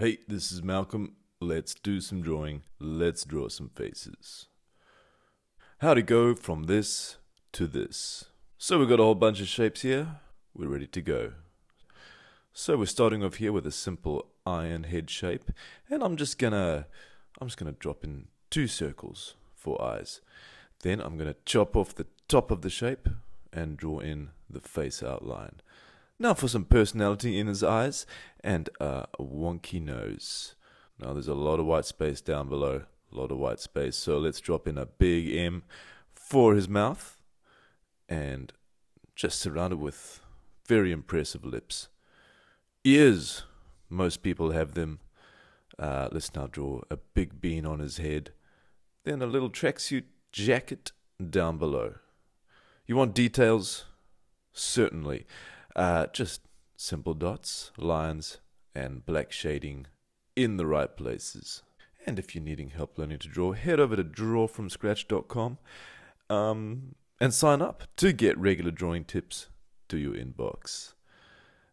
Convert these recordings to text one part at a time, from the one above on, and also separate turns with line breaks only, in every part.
Hey, this is Malcolm. Let's do some drawing. Let's draw some faces. How to go from this to this. So we've got a whole bunch of shapes here. We're ready to go. So we're starting off here with a simple iron head shape, and I'm just gonna drop in 2 circles for eyes. Then I'm gonna chop off the top of the shape and draw in the face outline. Now for some personality in his eyes and a wonky nose. Now there's a lot of white space down below, a lot of white space. So let's drop in a big M for his mouth and just surround it with very impressive lips. Ears, most people have them. Let's now draw a big bean on his head. Then a little tracksuit jacket down below. You want details? Certainly. Just simple dots, lines, and black shading in the right places. And if you're needing help learning to draw, head over to drawfromscratch.com and sign up to get regular drawing tips to your inbox.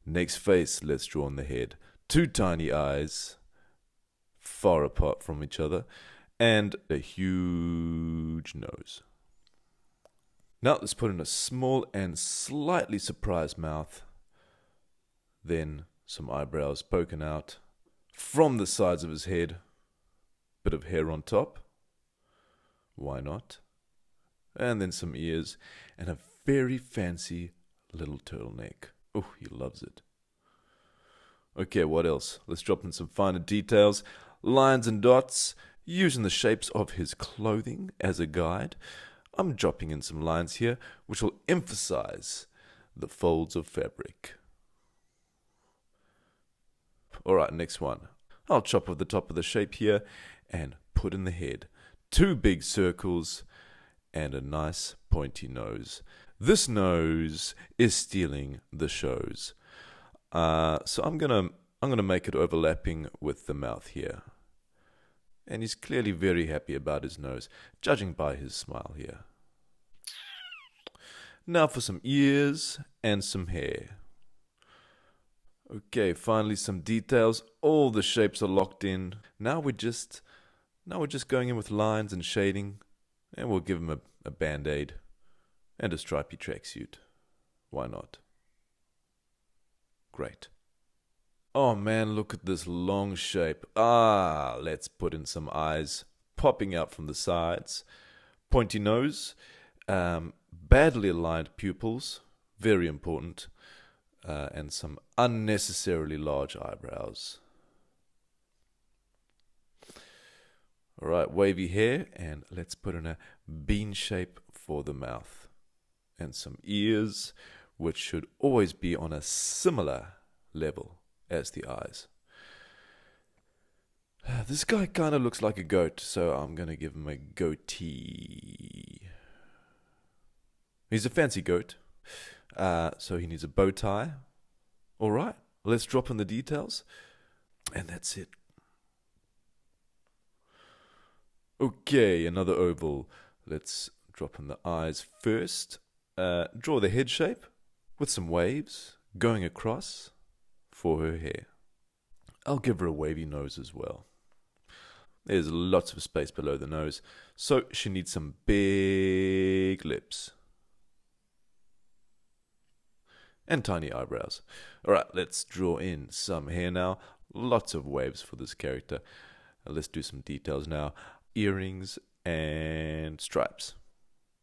Next face, let's draw on the head. 2 tiny eyes, far apart from each other, and a huge nose. Now let's put in a small and slightly surprised mouth. Then some eyebrows poking out from the sides of his head. Bit of hair on top. Why not? And then some ears and a very fancy little turtleneck. Oh, he loves it. Okay, what else? Let's drop in some finer details. Lines and dots, using the shapes of his clothing as a guide. I'm dropping in some lines here which will emphasize the folds of fabric. Alright, next one. I'll chop off the top of the shape here and put in the head. 2 big circles and a nice pointy nose. This nose is stealing the shows. So I'm gonna make it overlapping with the mouth here. And he's clearly very happy about his nose, judging by his smile here. Now for some ears and some hair. Okay, finally some details. All the shapes are locked in. Now we're just going in with lines and shading, and we'll give him a band-aid and a stripy tracksuit. Why not? Great. Oh man, look at this long shape. Let's put in some eyes popping out from the sides. Pointy nose. Badly aligned pupils. Very important. And some unnecessarily large eyebrows. Alright, wavy hair. And let's put in a bean shape for the mouth. And some ears, which should always be on a similar level as the eyes. This guy kind of looks like a goat, so I'm going to give him a goatee. He's a fancy goat, so he needs a bow tie. Alright, let's drop in the details, and that's it. Okay, another oval. Let's drop in the eyes first. Draw the head shape with some waves going across for her hair. I'll give her a wavy nose as well. There's lots of space below the nose, so she needs some big lips. And tiny eyebrows. Alright, let's draw in some hair now. Lots of waves for this character. Let's do some details now. Earrings and stripes.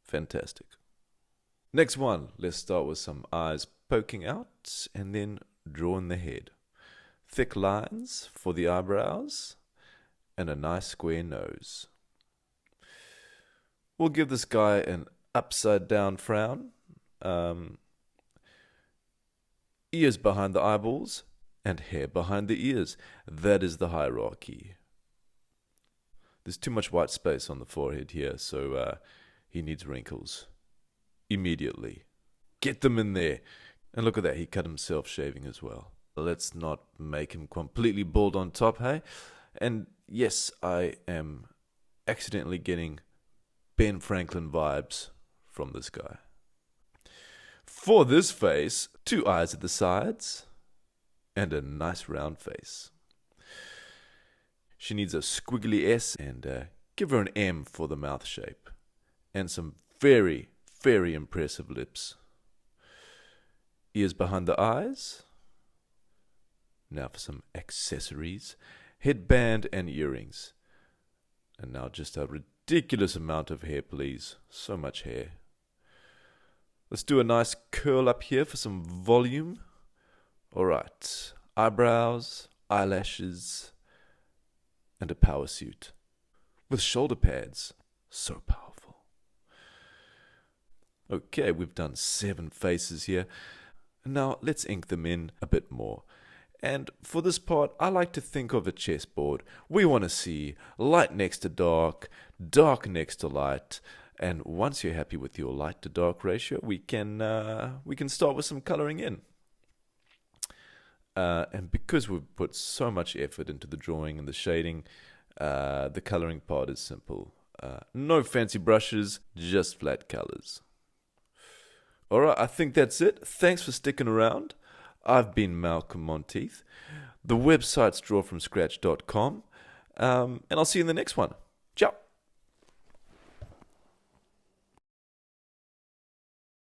Fantastic. Next one, let's start with some eyes poking out and then draw in the head. Thick lines for the eyebrows and a nice square nose. We'll give this guy an upside down frown. Ears behind the eyeballs and hair behind the ears. That is the hierarchy. There's too much white space on the forehead here, so he needs wrinkles. Immediately. Get them in there. And look at that, he cut himself shaving as well. Let's not make him completely bald on top, hey? And yes, I am accidentally getting Ben Franklin vibes from this guy. For this face, 2 eyes at the sides and a nice round face. She needs a squiggly S, and give her an M for the mouth shape. And some very, very impressive lips. Ears behind the eyes. Now for some accessories. Headband and earrings. And now just a ridiculous amount of hair, please. So much hair. Let's do a nice curl up here for some volume. Alright. Eyebrows, eyelashes, and a power suit. With shoulder pads. So powerful. Okay, we've done 7 faces here. Now let's ink them in a bit more. And for this part, I like to think of a chessboard. We want to see light next to dark, dark next to light. And once you're happy with your light to dark ratio, we can start with some coloring in. And because we've put so much effort into the drawing and the shading, the coloring part is simple. No fancy brushes, just flat colors. Alright, I think that's it. Thanks for sticking around. I've been Malcolm Monteith. The website's drawfromscratch.com. And I'll see you in the next one.